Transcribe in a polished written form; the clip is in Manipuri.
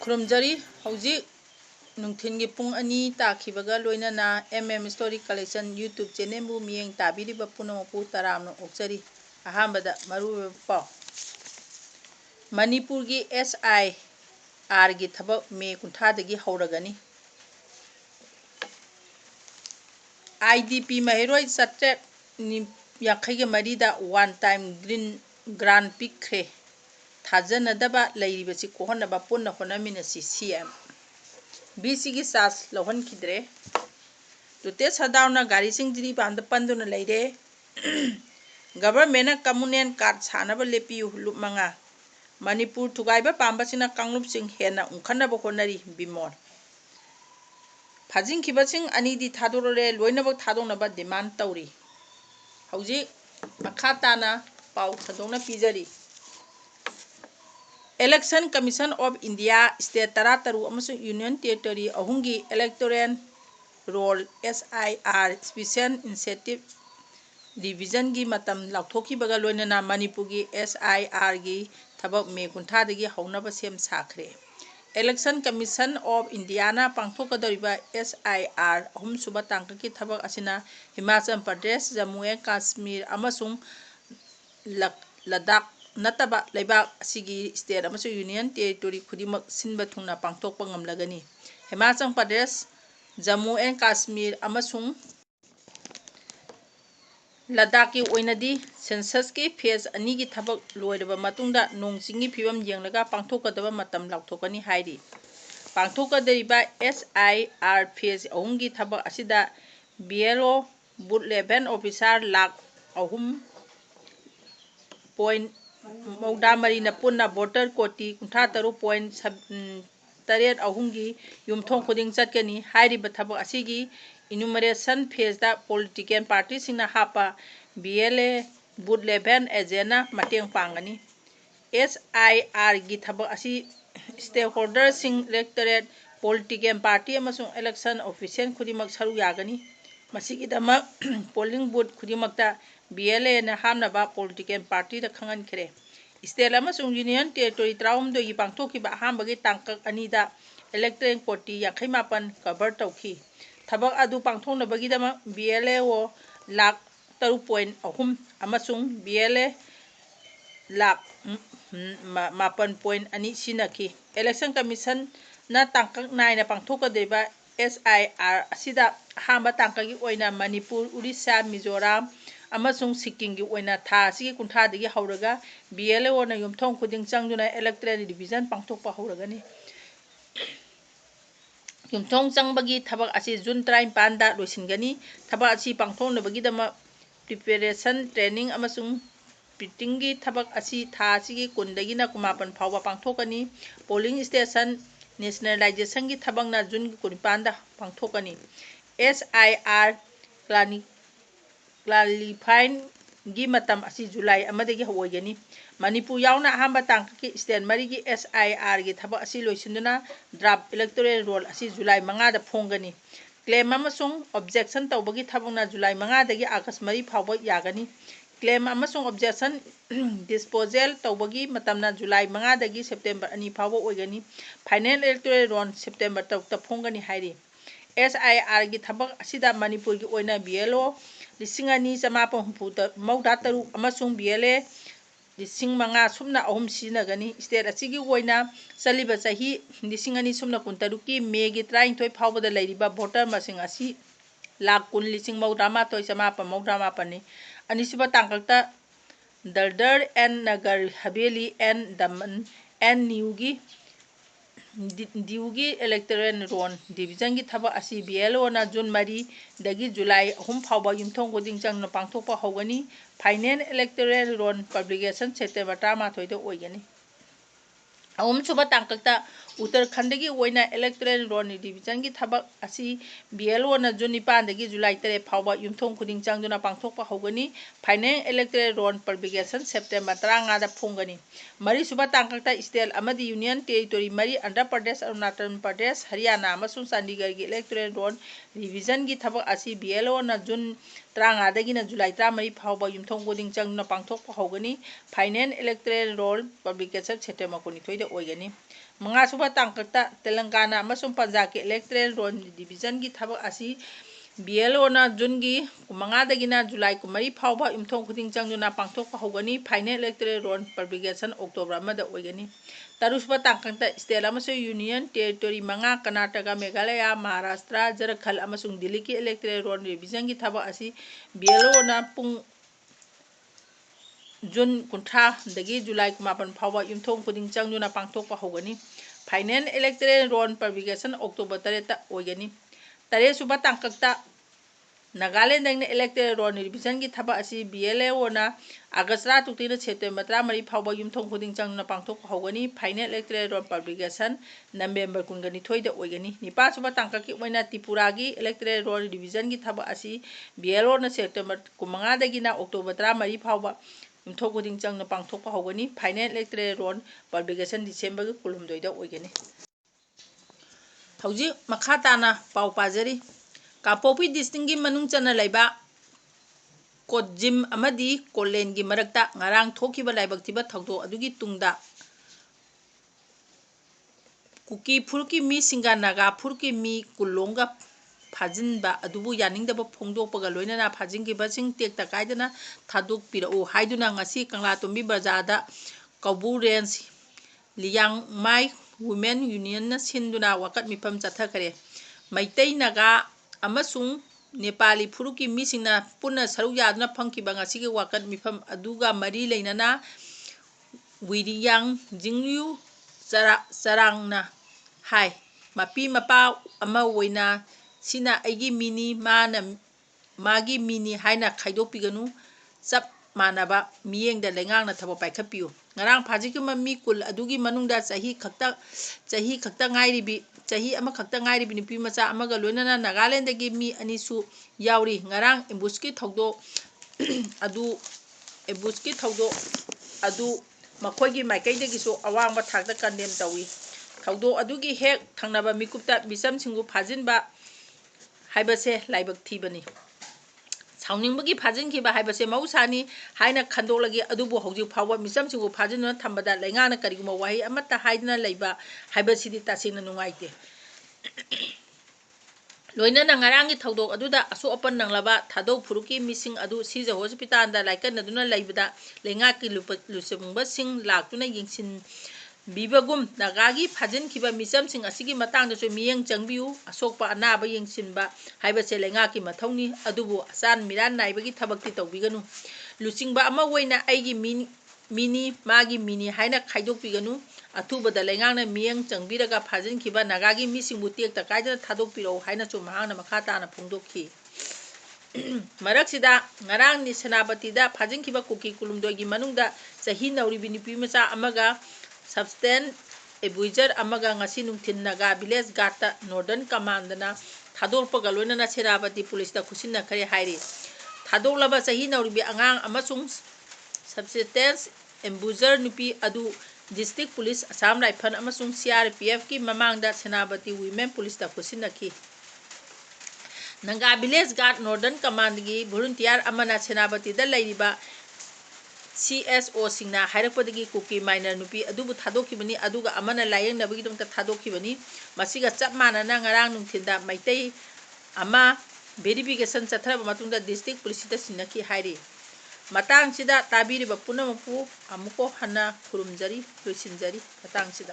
खुरुमजरी हौजिक नुंथिनगी पुंग अनि ताखिबगा लोइनना स्टोरी कलेक्शन यूट्यूब चैनल बु मियेंग ताबिरिबा पुनमपु तरामनो ओक्चरी अहांबदा मरुब पाव मणिपुर की SIR की थबक मे कुंथादगी हौरगनी IDP महिरोय सट्रेट याखैगे मरीदा वन टाइम ग्रांड पिक्रे थाजनदबा लैरिबसी कोहनबा पुन्ना होनमिनसी CM BC की सास लहन खिद्रे तुते सदावना गाड़ी सिंह जिरी बांध पंदुन लैरे गवर्नमेंट कम्युनियन कार्ड सानब लेपियु लुप मंगा मणिपुर थुगाइबा पांबसिना कांगलुप सिंह हेना उंखनब होनरी बिमोर फाजिंग खिबसिंग अनिदी थादोरे लोइनब थादोनब डिमांड तौरी हौजी मखाताना पाउ थदोना पिजरी election commission of India state 13 union territory अहुंगी electoral roll SIR special incentive division की मतम लाथोखिबगा लोइनना मणिपुर की SIR की थबक मे कुंथादगी हौनब सेम साखरे इलेक्शन कमीशन ऑफ इंडिया ना पांथोकदरिबा SIR अहुम सुबा तांक की थबक असिना हिमाचल प्रदेश जम्मू एंड कश्मीर अमसुंग लद्दाख नतबा लेबाक असिगी स्टेट अमसुंग यूनियन टेरिटोरी खुदिमक सिनबा थुंगना पांथोकपा ngamlagani हिमाचल प्रदेश जम्मू एंड कश्मीर अमसुंग लद्दाख की ओइनदी सेंसस की फेज अनि की थबक लोइरबा मतुंगदा नोंचिंगी फिबम येंगलगा पांथोकदबा मतम लाथोकनी हाइरी पांथोकदरिबा SIR फेज अहुंगी थबक असिदा BLO booth level officer lakh अहुम पॉइंट मौदा मरीना पुन्ना वोटर कोटी 63.8 अहुंगी युमथों खुदिंग चटकनी हाइरिबा थबक असिगी इनुमरेशन फेजदा पॉलिटिकल पार्टी सिंगना हापा BLA बूथ लेवल एजेंट मतेंग पांगनी SIR की थबक असी स्टेक होल्डर सिंग इलेक्टोरेट पॉलिटिकल पार्टी अमसुंग इलेक्शन ऑफिशियल खुदिमक सरु यागनी मसिगिदमक पोलिंग बूथ खुदिमकता BLA ना हामनबा पॉलिटिकल पार्टी दा खंगनखरे स्टेट अमसुंग यूनियन टेरिटोरी 13 की पांथोखिबा अहांबगी तांकक अनिदा इलेक्टोरल कोटी 58 कवर तौखी थबक अदु पांथोनबगीदमक BLAO लाख 3.3 अमसुंग BLA लाख 8.2 सिनखी इलेक्शन कमीशन ना तांकक नायना पांथोकदेबा SIR असिदा अहांबा तांकगी ओइना मणिपुर उड़ीसा मिजोराम अमसुंग सिक्किम की ओइना था असिगी कुंथादगी हौरगा BLAO ना युमथों खुदिंग चंगदुना इलेक्टोरल डिवीजन पांथोकपा हौरगनी युमथों चंगबगी थबक असी जून 35 दा लोइसिनगनी थबक असी पांथोनबगीदमा प्रिपरेशन ट्रेनिंग अमसुंग पिटिंगी थबक असी था असिगी कुंदगिना कुमापन फावबा पांथोकनी पोलिंग स्टेशन नेशनलाइजेशन की थबकना जून 25 दा पांथोकनी SIR क्लारिफाइन की मतम असी जुलाई अमदगी होइगनी मणिपुर यावना अहांबा तांककी स्टेट मरी की SIR की थबक असी लोइसिनदुना ड्राफ्ट इलेक्टोरल रोल असी जुलाई 5 दा फोंगनी क्लेम अमसुंग ऑब्जेक्शन तौबगी थबकना जुलाई 5 दगी अगस्त 4 फावबा यागनी क्लेम अमसुंग ऑब्जेक्शन डिस्पोजल तौबगी मतमना जुलाई 5 दगी सेप्टेम्बर 2 फावबा ओइगनी फाइनल इलेक्टोरल रोल सेप्टेम्बर 3 फोंगनी हाइरी SIR की थबक असिदा मणिपुर की ओइना BLO 2,973 अमसुंग BLA 5,000 सुमना अहुम सिनगनी स्टेट असिगी ओइना चलिबा चाही 2,213 की मे की 23 फावबदा लैरिबा वोटर मसिंग असी 1,90,93,958 अनिसुबा तांककता दरदर and Nagar Haveli and Daman and दीवगी electoral Ron division की थबक असी BLO ना जून 4 दगी जुलाई 3 फावबा युमथों खुदिंग चंगना पांथोकपा हौगनी फाइनल इलेक्टोरल रोन पब्लिकेशन सेप्टेम्बर 13 दा ओइगनी अहुम सुबा तांककता उत्तराखंड की ओइना इलेक्टोरल रोन डिवीजन की थबक असी BLO ना जून 9 दगी जुलाई 3 फावबा युमथों खुदिंग चंगना पांथोकपा हौगनी फाइनल इलेक्टोरल रोन पब्लिकेशन सेप्टेम्बर 15 दा फोंगनी मरी सुबा तांककता स्टेट अमदी यूनियन टेरिटोरी मरी आंध्र प्रदेश अरुणाचल प्रदेश हरियाणा अमसुंग चंडीगढ़ की इलेक्टोरल रोन डिवीजन की थबक असी BLO ना जून 13 दगी जुलाई 14 फावबा युमथों खुदिंग चंगना पांथोकपा हौगनी final electoral roll publication September 22 दा ओइगनी ꯃꯉꯥꯁꯨꯕ ꯇꯥꯡꯀꯛꯇ ꯇꯦꯂꯪꯒꯥꯅꯥ ꯑꯃꯁꯨꯡ ꯄꯟꯖꯥꯕꯀꯤ ꯏꯂꯦꯛꯇꯣꯔꯦꯜ ꯔꯣꯜ ꯗꯤꯕꯤꯖꯟꯒꯤ ꯊꯕꯛ ꯑꯁꯤ BLOꯅ ꯖꯨꯟꯒꯤ 15ꯗꯒꯤꯅ ꯖꯨꯂꯥꯏ 14 ꯐꯥꯎꯕ ꯌꯨꯝꯊꯣꯡ ꯈꯨꯗꯤꯡ ꯆꯪꯗꯨꯅ ꯄꯥꯡꯊꯣꯛꯄ ꯍꯧꯒꯅꯤ꯫ ꯐꯥꯏꯅꯦꯜꯏꯂꯦꯛꯇꯣꯔꯦꯜ ꯔꯣꯜ ꯄꯕ꯭ꯂꯤꯀꯦꯁꯟ ꯑꯣꯛꯇꯣꯕꯔ 1ꯗ ꯑꯣꯏꯒꯅꯤ꯫ ꯇꯔꯨꯛꯁꯨꯕ ꯇꯥꯡꯀꯛꯇ ꯁ꯭ꯇꯦꯠ ꯑꯃꯁꯨꯡ ꯌꯨꯅꯤꯌꯟ ꯇꯦꯔꯤꯇꯣꯔꯤ 5 ꯀꯔꯅꯥꯇꯀꯥ, ꯃꯦꯘꯥꯂꯌꯥ, ꯃꯍꯥꯔꯥꯁꯇ꯭ꯔ, ꯓꯥꯔꯈꯟꯗ ꯑꯃꯁꯨꯡ ꯗꯤꯜꯂꯤꯒꯤ ꯏꯂꯦꯛꯇꯣꯔꯦꯜ ꯔꯣꯜ ꯔꯤꯚꯤꯖꯟꯒꯤ ꯊꯕꯛ ꯑꯁꯤ BLOꯅ ꯖꯨꯟ 30ꯗꯒꯤ ꯖꯨꯂꯥꯏ 19 ꯐꯥꯎꯕ ꯌꯨꯝꯊꯣꯡ ꯈꯨꯗꯤꯡ ꯆꯪꯗꯨꯅ ꯄꯥꯡꯊꯣꯛꯄ ꯍꯧꯒꯅꯤ꯫ Final electoral roll publication October 8ꯗ ꯑꯣꯏꯒꯅꯤ꯫ ꯇꯔꯦꯠꯁꯨꯕ ꯇꯥꯡꯀꯛꯇ ꯅꯥꯒꯥꯂꯦꯟꯗꯒꯤꯅ ꯏꯂꯦꯛꯇꯣꯔꯦꯜ ꯔꯣꯜ ꯔꯤꯚꯤꯖꯟꯒꯤ ꯊꯕꯛ ꯑꯁꯤ BLOꯅ ꯑꯥꯒꯁ 13ꯗꯒꯤꯅ ꯁꯦꯞꯇꯦꯝꯕꯔ 13 фꯥꯎꯕ ꯌꯨꯝꯊꯣꯡ ꯈꯨꯗꯤꯡ ꯆꯪꯗꯨꯅ ꯄꯥꯡꯊꯣꯛꯄ ꯍꯧꯒꯅꯤ꯫ ꯐꯥꯏꯅꯦꯜꯏꯂꯦꯛꯇꯣꯔꯦꯜ ꯔꯣꯜ ꯄꯕ꯭ꯂꯤꯀꯦꯁꯟ ꯅꯕꯦꯝꯕꯔ 22ꯗ ꯑꯣꯏꯒꯅꯤ꯫ ꯅꯤꯄꯥꯜꯁꯨꯕ ꯇꯥꯡꯀꯛꯀꯤ ꯑꯣꯏꯅ ꯇ꯭ꯔꯤꯄꯨꯔꯥꯒꯤ ꯏꯂꯦꯛꯇꯣꯔꯦꯜ ꯔꯣꯜ ꯔꯤꯚꯤꯖꯟꯒꯤ ꯊꯕꯛ ꯑꯁꯤ BLOꯅ ꯁꯦꯞꯇꯦꯝꯕꯔ 15ꯗꯒꯤꯅ ꯑꯣꯛꯇꯣꯕꯔ 13 ꯐꯥꯎꯕ ꯌꯨꯝꯊꯣꯡ ꯈꯨꯗꯤꯡ ꯆꯪꯗꯨꯅ ꯄꯥꯡꯊꯣꯛꯄ ꯍꯧꯒꯅꯤ꯫ Final electoral roll publication December 12ꯗ ꯑꯣꯏꯒꯅꯤ꯫ ꯍꯧꯖꯤꯛ ꯃꯈꯥ ꯇꯥꯅ ꯄꯥꯎ ꯄꯥꯖꯔꯤ꯫ ꯀꯥꯡꯄꯣꯛꯄꯤ ꯗꯤꯁꯇ꯭ꯔꯤꯛꯀꯤ ꯃꯅꯨꯡ ꯆꯟꯅ ꯂꯩꯕ ꯀꯣꯠꯖꯤꯝ ꯑꯃꯗꯤ ꯀꯣꯠꯂꯦꯟꯒꯤ ꯃꯔꯛꯇ ꯉꯔꯥꯡ ꯊꯣꯛꯈꯤꯕ ꯂꯥꯏꯕꯛ ꯊꯤꯕ ꯊꯧꯗꯣꯛ ꯑꯗꯨꯒꯤ ꯇꯨꯡꯗ ꯀꯨꯀꯤ ꯐꯨꯔꯨꯞꯀꯤ ꯃꯤꯁꯤꯡꯒ ꯅꯥꯒꯥ ꯐꯨꯔꯨꯞꯀꯤ ꯃꯤ ꯀꯨꯟꯂꯣꯝꯒ ꯐꯥꯖꯤꯟꯕ ꯑꯗꯨꯕꯨ ꯌꯥꯅꯤꯡꯗꯕ ꯐꯣꯡꯗꯣꯛꯄꯒ ꯂꯣꯏꯅꯅ ꯐꯥꯖꯤꯟꯈꯤꯕꯁꯤꯡ ꯇꯦꯛꯇ ꯀꯥꯏꯗꯅ ꯊꯥꯗꯣꯛꯄꯤꯔꯛꯎ ꯍꯥꯏꯗꯨꯅ ꯉꯁꯤ ꯀꯪꯂꯥꯇꯣꯝꯕꯤ ꯕꯖꯥꯔꯗ ꯀꯧꯕ꯭ꯔꯨ ꯔꯦꯟꯖ ꯂꯤꯌꯥꯡꯃꯥꯏ ꯋꯨꯃꯦꯟ ꯌꯨꯅꯤꯌꯟꯅ ꯁꯤꯟꯗꯨꯅ ꯋꯥꯀꯠ ꯃꯤꯐꯝ ꯆꯠꯊꯈ꯭ꯔꯦ꯫ ꯃꯩꯇꯩ, ꯅꯥꯒꯥ ꯑꯃꯁꯨꯡ ꯅꯦꯄꯥꯂꯤ ꯐꯨꯔꯨꯞꯀꯤ ꯃꯤꯁꯤꯡꯅ ꯄꯨꯟꯅ ꯁꯔꯨꯛ ꯌꯥꯗꯨꯅ ꯐꯝꯈꯤꯕ ꯉꯁꯤꯒꯤ ꯋꯥꯀꯠ ꯃꯤꯐꯝ ꯑꯗꯨꯒ ꯃꯔꯤ ꯂꯩꯅꯅ ꯋꯤꯔꯤꯌꯥꯡ ꯖꯤꯡꯂ꯭ꯌꯨ ꯆꯔꯥꯡꯅ ꯍꯥꯏ ꯃꯄꯤ ꯃꯄꯥ ꯑꯃ ꯑꯣꯏꯅ ꯁꯤꯅ ꯑꯩꯒꯤ ꯃꯤꯅꯤ ꯃꯥꯒꯤ ꯃꯤꯅꯤ ꯍꯥꯏꯅ ꯈꯥꯏꯗꯣꯛꯄꯤꯒꯅꯨ, ꯆꯞ ꯃꯥꯟꯅꯕ ꯃꯤꯠꯌꯦꯡꯗ ꯂꯩꯉꯥꯛꯅ ꯊꯕꯛ ꯄꯥꯏꯈꯠꯄꯤꯌꯨ꯫ ꯉꯔꯥꯡ ꯐꯥꯖꯤꯟꯈꯤꯕ ꯃꯤ ꯀꯨꯜ ꯑꯗꯨꯒꯤ ꯃꯅꯨꯡꯗ ꯆꯍꯤ ꯑꯃꯈꯛꯇ ꯉꯥꯏꯔꯤꯕꯤ ꯅꯨꯄꯤꯃꯆꯥ ꯑꯃꯒ ꯂꯣꯏꯅꯅ ꯅꯥꯒꯥꯂꯦꯟꯗꯒꯤ ꯃꯤ 2ꯁꯨ ꯌꯥꯎꯔꯤ꯫ ꯉꯔꯥꯡ ꯑꯦꯝꯕꯨꯁꯀꯤ ꯊꯧꯗꯣꯛ ꯑꯗꯨ ꯃꯈꯣꯏꯒꯤ ꯃꯥꯏꯀꯩꯗꯒꯤꯁꯨ ꯑꯋꯥꯡꯕ ꯊꯥꯛꯇ ꯀꯟꯗꯦꯝ ꯇꯧꯏ꯫ ꯊꯧꯗꯣꯛ ꯑꯗꯨꯒꯤ ꯍꯦꯛ ꯊꯪꯅꯕ ꯃꯤꯀꯨꯞꯇ ꯃꯤꯆꯝꯁꯤꯡꯕꯨ ꯐꯥꯖꯤꯟꯕ ꯍꯥꯏꯕꯁꯦ ꯂꯥꯏꯕꯛ ꯊꯤꯕꯅꯤ, ꯁꯥꯎꯅꯤꯡꯕꯒꯤ ꯐꯥꯖꯤꯟꯈꯤꯕ ꯍꯥꯏꯕꯁꯦ ꯃꯍꯧꯁꯥꯅꯤ ꯍꯥꯏꯅ ꯈꯟꯗꯣꯛꯂꯒꯦ꯫ ꯑꯗꯨꯕꯨ ꯍꯧꯖꯤꯛ ꯐꯥꯎꯕ ꯃꯤꯆꯝꯁꯤꯡꯕꯨ ꯐꯥꯖꯤꯟꯗꯨꯅ ꯊꯝꯕꯗ ꯂꯩꯉꯥꯛꯅ ꯀꯔꯤꯒꯨꯝꯕ ꯋꯥꯍꯩ ꯑꯃꯠꯇ ꯍꯥꯏꯗꯅ ꯂꯩꯕ ꯍꯥꯏꯕꯁꯤꯗꯤ ꯇꯁꯦꯡꯅ ꯅꯨꯡꯉꯥꯏꯇꯦ꯫ ꯂꯣꯏꯅꯅ ꯉꯔꯥꯡꯒꯤ ꯊꯧꯗꯣꯛ ꯑꯗꯨꯗ ꯑꯁꯣꯛ ꯑꯄꯟ ꯅꯪꯂꯕ ꯊꯥꯗꯧ ꯐꯨꯔꯨꯞꯀꯤ ꯃꯤꯁꯤꯡ ꯑꯗꯨ ꯁꯤꯖ ꯍꯣꯁꯄꯤꯇꯥꯜꯗ ꯂꯥꯏꯀꯠꯅꯗꯨꯅ ꯂꯩꯕꯗ ꯂꯩꯉꯥꯛꯀꯤ ꯂꯨꯆꯤꯡꯕꯁꯤꯡ ꯂꯥꯛꯇꯨꯅ ꯌꯦꯡꯁꯤꯟꯕꯤꯕꯒꯨꯝ ꯅꯥꯒꯥꯒꯤ ꯐꯥꯖꯤꯟꯈꯤꯕ ꯃꯤꯆꯝꯁꯤꯡ ꯑꯁꯤꯒꯤ ꯃꯇꯥꯡꯗꯁꯨ ꯃꯤꯠꯌꯦꯡ ꯆꯪꯕꯤꯌꯨ꯫ ꯑꯁꯣꯛꯄ ꯑꯅꯥꯕ ꯌꯦꯡꯁꯤꯟꯕ ꯍꯥꯏꯕꯁꯦ ꯂꯩꯉꯥꯛꯀꯤ ꯃꯊꯧꯅꯤ, ꯑꯗꯨꯕꯨ ꯑꯆꯥꯟ ꯃꯤꯔꯥꯟ ꯅꯥꯏꯕꯒꯤ ꯊꯕꯛꯇꯤ ꯇꯧꯕꯤꯒꯅꯨ꯫ ꯂꯨꯆꯤꯡꯕ ꯑꯃ ꯑꯣꯏꯅ ꯑꯩꯒꯤ ꯃꯤꯅꯤ ꯃꯥꯒꯤ ꯃꯤꯅꯤ ꯍꯥꯏꯅ ꯈꯥꯏꯗꯣꯛꯄꯤꯒꯅꯨ꯫ ꯑꯊꯨꯕꯗ ꯂꯩꯉꯥꯛꯅ ꯃꯤꯠꯌꯦꯡ ꯆꯪꯕꯤꯔꯒ ꯐꯥꯖꯤꯟꯈꯤꯕ ꯅꯥꯒꯥꯒꯤ ꯃꯤꯁꯤꯡꯕꯨ ꯇꯦꯛꯇ ꯀꯥꯏꯗꯅ ꯊꯥꯗꯣꯛꯄꯤꯔꯛꯎ ꯍꯥꯏꯅꯁꯨ ꯃꯍꯥꯛꯅ ꯃꯈꯥ ꯇꯥꯅ ꯐꯣꯡꯗꯣꯛꯈꯤ꯫ ꯃꯔꯛꯁꯤꯗ ꯉꯔꯥꯡ ꯁꯦꯅꯥꯄꯇꯤꯗ ꯐꯥꯖꯤꯟꯈꯤꯕ ꯀꯨꯀꯤ 12ꯒꯤ ꯃꯅꯨꯡꯗ ꯆꯍꯤ ꯅꯧꯔꯤꯕꯤ ꯅꯨꯄꯤꯃꯆꯥ ꯑꯃꯒ ꯁꯕꯁꯇꯦꯟꯁ ꯑꯦꯕ꯭ꯌꯨꯖꯔ ꯑꯃꯒ ꯉꯁꯤ ꯅꯨꯡꯊꯤꯜ ꯅꯥꯒꯥ ꯚꯤꯂꯦꯖ ꯒꯥꯔꯗꯇ ꯅꯣꯔꯗꯔꯟ ꯀꯃꯥꯟꯗꯅ ꯊꯥꯗꯣꯛꯄꯒ ꯂꯣꯏꯅꯅ ꯁꯦꯅꯥꯄꯇꯤ ꯄꯨꯂꯤꯁꯇ ꯈꯨꯠꯁꯤꯟꯅꯈ꯭ꯔꯦ ꯍꯥꯏꯔꯤ꯫ ꯊꯥꯗꯣꯛꯂꯕ ꯆꯍꯤ ꯅꯧꯔꯤꯕꯤ ꯑꯉꯥꯡ ꯑꯃꯁꯨꯡ ꯁꯕꯁꯇꯦꯟꯁ ꯑꯦꯕ꯭ꯌꯨꯖꯔ ꯅꯨꯄꯤ ꯑꯗꯨ ꯗꯤꯁꯇ꯭ꯔꯤꯛ ꯄꯨꯂꯤꯁ, ꯑꯁꯥꯝ ꯔꯥꯏꯐꯜ ꯑꯃꯁꯨꯡ CRPFꯀꯤ ꯃꯃꯥꯡꯗ ꯁꯦꯅꯥꯄꯇꯤ ꯋꯨꯃꯦꯟ ꯄꯨꯂꯤꯁꯇ ꯈꯨꯠꯁꯤꯟꯅꯈꯤ꯫ ꯅꯥꯒꯥ ꯚꯤꯂꯦꯖ ꯒꯥꯔꯗ ꯅꯣꯔꯗꯔꯟ ꯀꯃꯥꯟꯗꯒꯤ ꯚꯣꯂꯨꯟꯇꯤꯌꯔ ꯑꯃꯅ ꯁꯦꯅꯥꯄꯇꯤꯗ ꯂꯩꯔꯤꯕ CSOꯁꯤꯡꯅ ꯍꯥꯏꯔꯛꯄꯗꯒꯤ ꯀꯨꯀꯤ ꯃꯥꯏꯅꯔ ꯅꯨꯄꯤ ꯑꯗꯨꯕꯨ ꯊꯥꯗꯣꯛꯈꯤꯕꯅꯤ, ꯑꯗꯨꯒ ꯑꯃꯅ ꯂꯥꯌꯦꯡꯅꯕꯒꯤꯗꯃꯛꯇ ꯊꯥꯗꯣꯛꯈꯤꯕꯅꯤ꯫ ꯃꯁꯤꯒ ꯆꯞ ꯃꯥꯟꯅꯅ ꯉꯔꯥꯡ ꯅꯨꯡꯊꯤꯜꯗ ꯃꯩꯇꯩ ꯑꯃ ꯚꯦꯔꯤꯐꯤꯀꯦꯁꯟ ꯆꯠꯊꯔꯕ ꯃꯇꯨꯡꯗ ꯗꯤꯁꯇ꯭ꯔꯤꯛ ꯄꯨꯂꯤꯁꯇ ꯁꯤꯟꯅꯈꯤ ꯍꯥꯏꯔꯤ꯫ ꯃꯇꯥꯡꯁꯤꯗ ꯇꯥꯕꯤꯔꯤꯕ ꯄꯨꯝꯅꯃꯛꯄꯨ ꯑꯃꯨꯛꯀ ꯍꯟꯅ ꯈꯨꯔꯨꯝꯖꯔꯤ ꯂꯣꯏꯁꯤꯟꯖꯔꯤ꯫ ꯃꯇꯥꯡꯁꯤꯗ